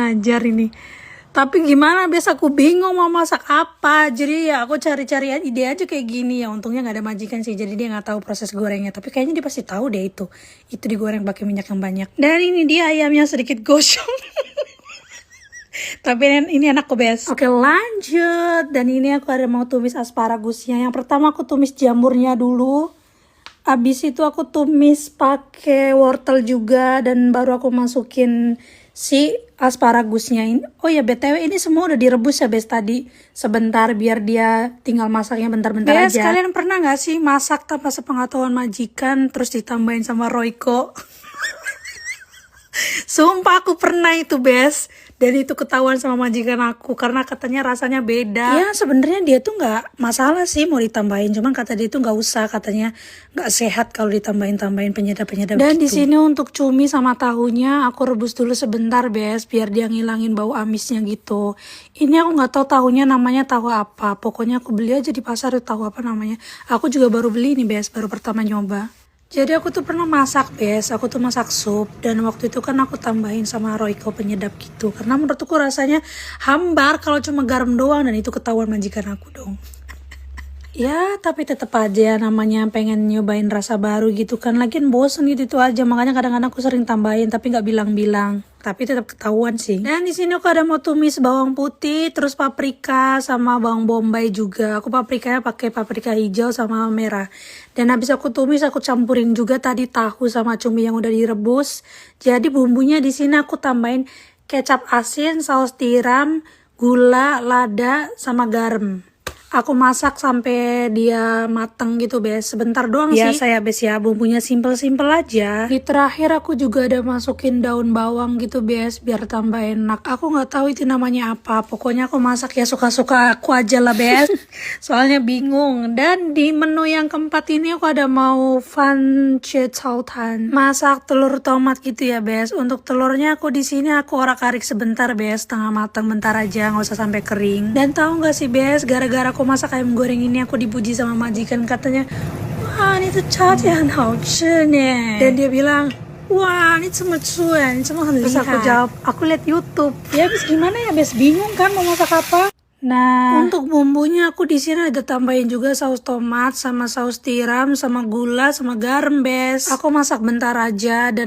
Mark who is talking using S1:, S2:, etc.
S1: ajar ini. Tapi gimana, biasa aku bingung mau masak apa. Jadi ya aku cari-cari ide aja kayak gini ya. Untungnya nggak ada majikan sih, jadi dia nggak tahu proses gorengnya. Tapi kayaknya dia pasti tahu deh itu. Itu digoreng pakai minyak yang banyak. Dan ini dia ayamnya sedikit gosong. Tapi ini anakku bes. Oke lanjut. Dan ini aku ada mau tumis asparagusnya. Yang pertama aku tumis jamurnya dulu. Abis itu aku tumis pakai wortel juga. Dan baru aku masukin si asparagusnya ini. Oh ya BTW ini semua udah direbus ya bes tadi. Sebentar biar dia tinggal masaknya bentar-bentar aja. Kalian pernah gak sih masak tanpa sepengetahuan majikan terus ditambahin sama Royco? Sumpah aku pernah itu bes. Dan itu ketahuan sama majikan aku karena katanya rasanya beda. Ya sebenarnya dia tuh nggak masalah sih mau ditambahin, cuman kata dia tuh nggak usah, katanya nggak sehat kalau ditambahin penyedap-penyedap. Dan gitu. Di sini untuk cumi sama tahunya aku rebus dulu sebentar bes, biar dia ngilangin bau amisnya gitu. Ini aku nggak tahu tahunya namanya tahu apa. Pokoknya aku beli aja di pasar tahu apa namanya. Aku juga baru beli nih bes, baru pertama nyoba. Jadi aku tuh pernah masak bes, aku tuh masak sup. Dan waktu itu kan aku tambahin sama Royco penyedap gitu. Karena menurutku rasanya hambar kalau cuma garam doang. Dan itu ketahuan majikan aku dong. Ya tapi tetap aja namanya pengen nyobain rasa baru gitu kan. Lagian bosen gitu itu aja. Makanya kadang-kadang aku sering tambahin tapi nggak bilang-bilang. Tapi tetap ketahuan sih. Dan di sini aku ada mau tumis bawang putih, terus paprika sama bawang bombay juga. Aku paprikanya pakai paprika hijau sama merah. Dan habis aku tumis aku campurin juga tadi tahu sama cumi yang udah direbus. Jadi bumbunya di sini aku tambahin kecap asin, saus tiram, gula, lada sama garam. Aku masak sampai dia mateng gitu bes. Sebentar doang sih. Biasa ya bes ya, bumbunya simple-simple aja. Di terakhir aku juga ada masukin daun bawang gitu bes, biar tambah enak. Aku nggak tahu itu namanya apa. Pokoknya aku masak ya suka-suka aku aja lah bes. Soalnya bingung. Dan di menu yang keempat ini aku ada mau fan tan, masak telur tomat gitu ya bes. Untuk telurnya aku di sini aku orak-arik sebentar bes, setengah matang bentar aja, nggak usah sampai kering. Dan tahu nggak sih bes, gara-gara aku masak ayam goreng ini aku dipuji sama majikan, katanya wah ini tuh yang hauce nih. Dan dia bilang wah ini cuma cuan, cuma terus aku jawab aku lihat YouTube. Ya bes gimana ya bes, bingung kan mau masak apa. Nah, untuk bumbunya aku di sini ada tambahin juga saus tomat sama saus tiram sama gula sama garam bes. Aku masak bentar aja dan